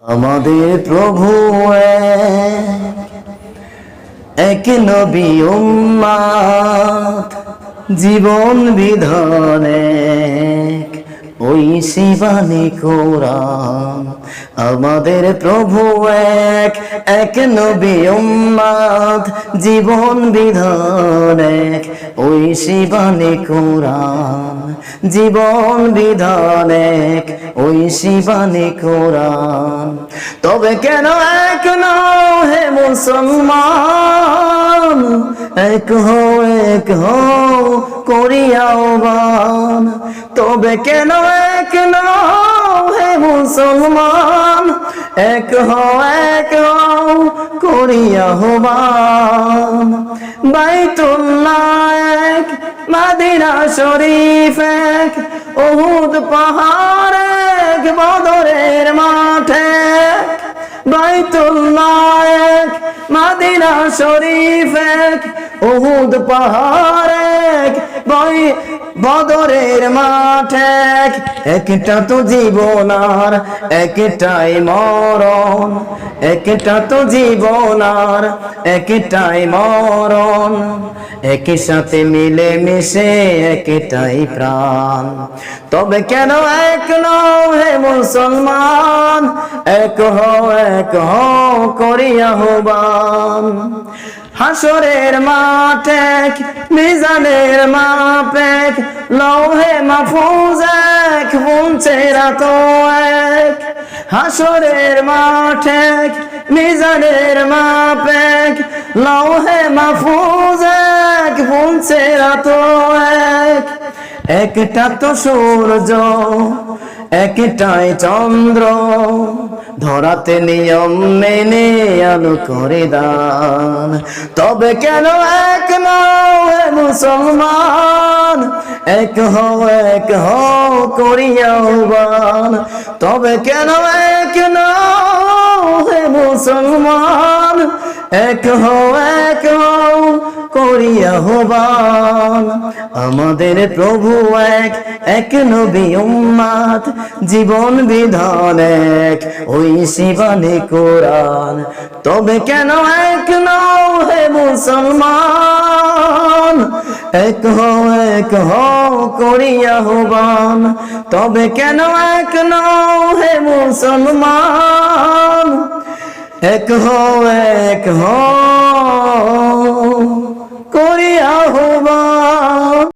আমাদের প্রভু এক নবী উম্মাত, জীবন বিধান এক, ওই শিবানী কোরআন। আমাদের প্রভু এক নবী উম্মাত, জীবন বিধান এক, ওই শিবানী কোরআন। জীবন বিধান এক, ওই শিবানী কোরআন। তবে কেন এক নও হে মুসলমান, এক হও করিয়া আহ্বান। তবে কেন এক নও হে মুসলমান, এক হও করিয়া আহ্বান। বাইতুল্লাহ এক, মদিনা শরীফ এক, উহুদ পাহাড় এক, বদরের মাঠে। বাইতুল্লাহ এক, মদিনা শরীফ এক, উহুদ পাহাড় এক, বদরের মাঠে। একটা তো জীবন আর একটাই মরণ, একটা তো জীবন আর একটাই মরণ। একই সাথে মিলে মিশে একটাই প্রাণ। তবে কেন এক নও হে মুসলমান, এক হও করিয়া আহ্বান। হাসরের মাঠ এক, মিজানের মাপ এক, লৌহে মাহফুজ এক, পৌঁছে রাত এক। হাসরের মাঠ এক, মিজানের মাপ এক, লৌহে মাহফুজ এক, পৌঁছে রাত এক। একটা তো সূর্য একটাই চন্দ্র, ধরাতে নিয়ম মেনে আলো করে দান। তবে কেন এক নও হে মুসলমান, এক হও করিয়া আহ্বান। তবে কেন এক নও হে মুসলমান, এক হও করিয়া আহ্বান। আমাদের প্রভু এক নবী উম্মাত, জীবন বিধান এক, ওই শিবানী কোরআন। তবে কেন এক নও হে মুসলমান, এক হও করিয়া আহ্বান। তবে কেন এক নও হে মুসলমান, এক হও করিয়া আহ্বান।